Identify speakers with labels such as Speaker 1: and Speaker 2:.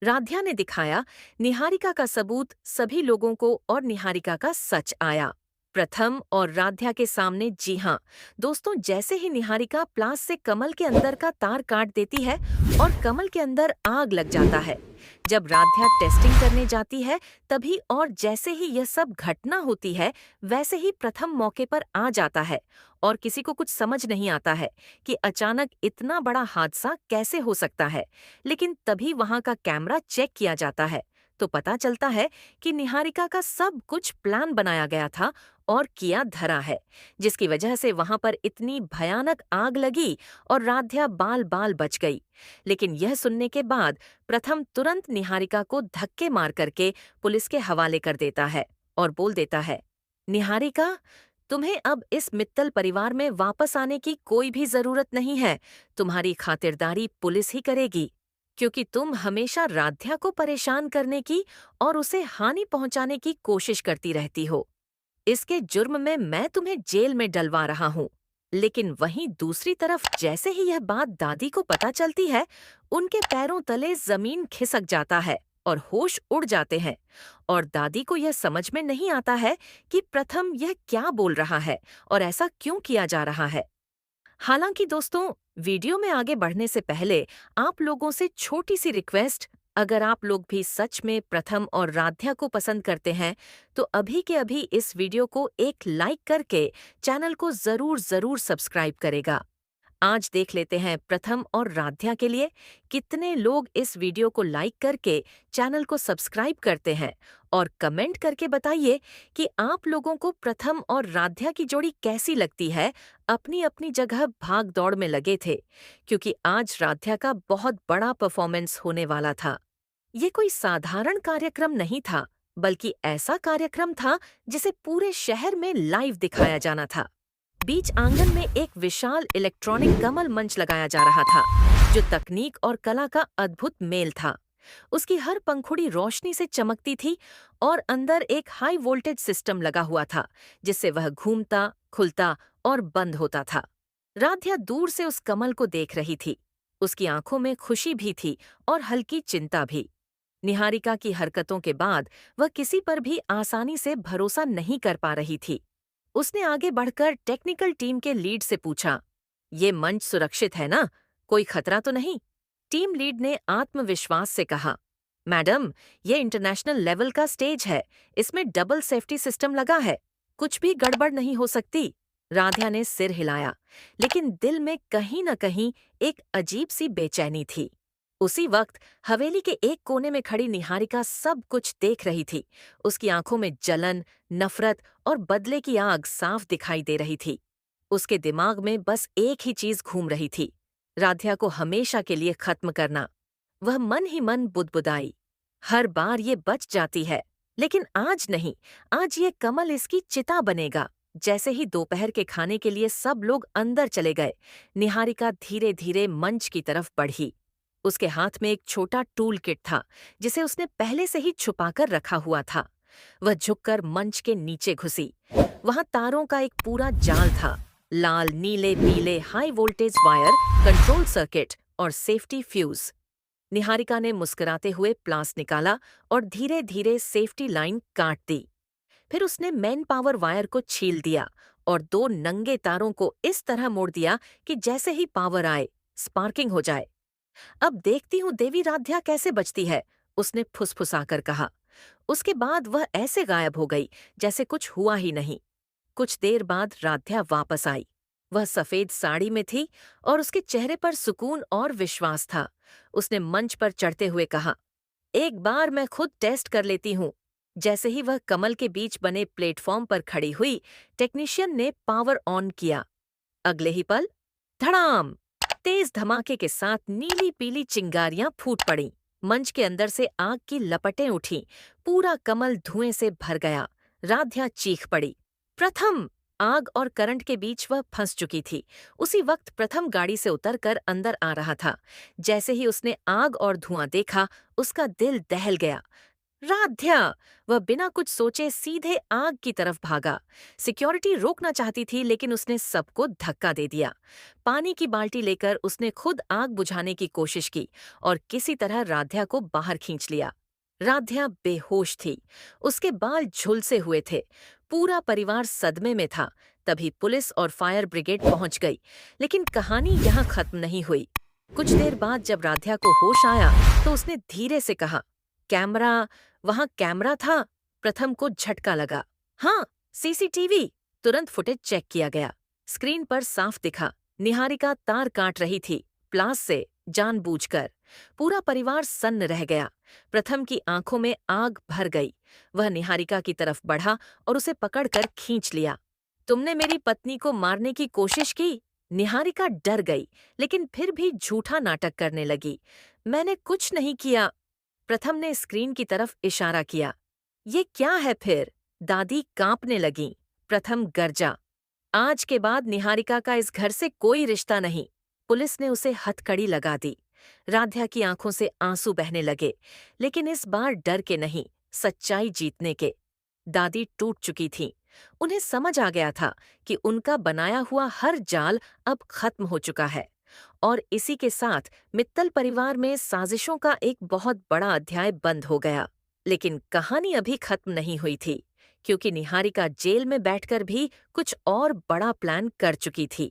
Speaker 1: राध्या ने दिखाया निहारिका का सबूत सभी लोगों को और निहारिका का सच आया। प्रथम और राध्या के सामने जी हाँ दोस्तों, जैसे ही निहारिका प्लास से कमल के अंदर का तार काट देती है और कमल के अंदर आग लग जाता है। जब राध्या टेस्टिंग करने जाती है तभी और जैसे ही यह सब घटना होती है वैसे ही प्रथम मौके पर आ जाता है और किसी को कुछ समझ नहीं आता है कि अचानक इतना बड़ा हादसा कैसे हो सकता है। लेकिन तभी वहां का कैमरा चेक किया जाता है तो पता चलता है कि निहारिका का सब कुछ प्लान बनाया गया था और किया धरा है, जिसकी वजह से वहां पर इतनी भयानक आग लगी और राध्या बाल बाल बच गई। लेकिन यह सुनने के बाद प्रथम तुरंत निहारिका को धक्के मार करके पुलिस के हवाले कर देता है और बोल देता है, निहारिका, तुम्हें अब इस मित्तल परिवार में वापस आने की कोई भी जरूरत नहीं है। तुम्हारी खातिरदारी पुलिस ही करेगी, क्योंकि तुम हमेशा राध्या को परेशान करने की और उसे हानि पहुंचाने की कोशिश करती रहती हो। इसके जुर्म में मैं तुम्हें जेल में डलवा रहा हूँ। लेकिन वहीं दूसरी तरफ जैसे ही यह बात दादी को पता चलती है, उनके पैरों तले जमीन खिसक जाता है और होश उड़ जाते हैं। और दादी को यह समझ में नहीं आता है कि प्रथम यह क्या बोल रहा है और ऐसा क्यों किया जा रहा है। हालांकि दोस्तों, वीडियो में आगे बढ़ने से पहले आप लोगों से छोटी सी रिक्वेस्ट, अगर आप लोग भी सच में प्रथम और राध्या को पसंद करते हैं तो अभी के अभी इस वीडियो को एक लाइक करके चैनल को जरूर जरूर सब्सक्राइब करेगा। आज देख लेते हैं प्रथम और राध्या के लिए कितने लोग इस वीडियो को लाइक करके चैनल को सब्सक्राइब करते हैं, और कमेंट करके बताइए कि आप लोगों को प्रथम और राध्या की जोड़ी कैसी लगती है। अपनी अपनी जगह भाग दौड़ में लगे थे, क्योंकि आज राध्या का बहुत बड़ा परफॉर्मेंस होने वाला था। ये कोई साधारण कार्यक्रम नहीं था, बल्कि ऐसा कार्यक्रम था जिसे पूरे शहर में लाइव दिखाया जाना था। बीच आंगन में एक विशाल इलेक्ट्रॉनिक कमल मंच लगाया जा रहा था, जो तकनीक और कला का अद्भुत मेल था। उसकी हर पंखुड़ी रोशनी से चमकती थी और अंदर एक हाई वोल्टेज सिस्टम लगा हुआ था, जिससे वह घूमता, खुलता और बंद होता था। राध्या दूर से उस कमल को देख रही थी। उसकी आंखों में खुशी भी थी और हल्की चिंता भी। निहारिका की हरकतों के बाद वह किसी पर भी आसानी से भरोसा नहीं कर पा रही थी। उसने आगे बढ़कर टेक्निकल टीम के लीड से पूछा, ये मंच सुरक्षित है ना? कोई खतरा तो नहीं? टीम लीड ने आत्मविश्वास से कहा, मैडम, ये इंटरनेशनल लेवल का स्टेज है। इसमें डबल सेफ्टी सिस्टम लगा है। कुछ भी गड़बड़ नहीं हो सकती। राध्या ने सिर हिलाया, लेकिन दिल में कहीं न कहीं एक अजीब सी बेचैनी थी। उसी वक्त हवेली के एक कोने में खड़ी निहारिका सब कुछ देख रही थी। उसकी आंखों में जलन, नफरत और बदले की आग साफ दिखाई दे रही थी। उसके दिमाग में बस एक ही चीज घूम रही थी, राध्या को हमेशा के लिए खत्म करना। वह मन ही मन बुदबुदाई, हर बार ये बच जाती है, लेकिन आज नहीं। आज ये कमल इसकी चिता बनेगा। जैसे ही दोपहर के खाने के लिए सब लोग अंदर चले गए, निहारिका धीरे धीरे मंच की तरफ बढ़ी। उसके हाथ में एक छोटा टूल किट था, जिसे उसने पहले से ही छुपाकर रखा हुआ था। वह झुककर मंच के नीचे घुसी। वहां तारों का एक पूरा जाल था, लाल, नीले, पीले high voltage wire, control circuit और सेफ्टी फ्यूज। निहारिका ने मुस्कुराते हुए प्लास निकाला और धीरे धीरे सेफ्टी लाइन काट दी। फिर उसने मैन पावर वायर को छील दिया और दो नंगे तारों को इस तरह मोड़ दिया कि जैसे ही पावर आए, स्पार्किंग हो जाए। अब देखती हूँ देवी राध्या कैसे बचती है, उसने फुसफुसाकर कहा। उसके बाद वह ऐसे गायब हो गई जैसे कुछ हुआ ही नहीं। कुछ देर बाद राध्या वापस आई। वह सफेद साड़ी में थी और उसके चेहरे पर सुकून और विश्वास था। उसने मंच पर चढ़ते हुए कहा, एक बार मैं खुद टेस्ट कर लेती हूँ। जैसे ही वह कमल के बीच बने प्लेटफॉर्म पर खड़ी हुई, टेक्नीशियन ने पावर ऑन किया। अगले ही पल, धड़ाम! तेज धमाके के साथ नीली पीली चिंगारियां फूट पड़ीं। मंच के अंदर से आग की लपटें उठीं। पूरा कमल धुएं से भर गया। राध्या चीख पड़ी, प्रथम! आग और करंट के बीच वह फंस चुकी थी। उसी वक्त प्रथम गाड़ी से उतरकर अंदर आ रहा था। जैसे ही उसने आग और धुआं देखा, उसका दिल दहल गया। राध्या! वह बिना कुछ सोचे सीधे आग की तरफ भागा। सिक्योरिटी रोकना चाहती थी लेकिन उसने सबको धक्का दे दिया। पानी की बाल्टी लेकर उसने खुद आग बुझाने की कोशिश की और किसी तरह राध्या को बाहर खींच लिया। राध्या बेहोश थी। उसके बाल झुलसे हुए थे। पूरा परिवार सदमे में था। तभी पुलिस और फायर ब्रिगेड पहुंच गई। लेकिन कहानी यहाँ खत्म नहीं हुई। कुछ देर बाद जब राध्या को होश आया तो उसने धीरे से कहा, कैमरा, वहां कैमरा था। प्रथम को झटका लगा। हाँ, सीसीटीवी। तुरंत फुटेज चेक किया गया। स्क्रीन पर साफ दिखा, निहारिका तार काट रही थी, प्लास से, जानबूझकर। पूरा परिवार सन्न रह गया। प्रथम की आंखों में आग भर गई। वह निहारिका की तरफ बढ़ा और उसे पकड़कर खींच लिया। तुमने मेरी पत्नी को मारने की कोशिश की। निहारिका डर गई, लेकिन फिर भी झूठा नाटक करने लगी। मैंने कुछ नहीं किया। प्रथम ने स्क्रीन की तरफ इशारा किया। ये क्या है फिर? दादी कांपने लगीं। प्रथम गरजा। आज के बाद निहारिका का इस घर से कोई रिश्ता नहीं। पुलिस ने उसे हथकड़ी लगा दी। राध्या की आंखों से आंसू बहने लगे, लेकिन इस बार डर के नहीं, सच्चाई जीतने के। दादी टूट चुकी थीं। उन्हें समझ आ गया था कि उनका बनाया हुआ हर जाल अब खत्म हो चुका है। और इसी के साथ मित्तल परिवार में साजिशों का एक बहुत बड़ा अध्याय बंद हो गया। लेकिन कहानी अभी खत्म नहीं हुई थी, क्योंकि निहारिका जेल में बैठकर भी कुछ और बड़ा प्लान कर चुकी थी।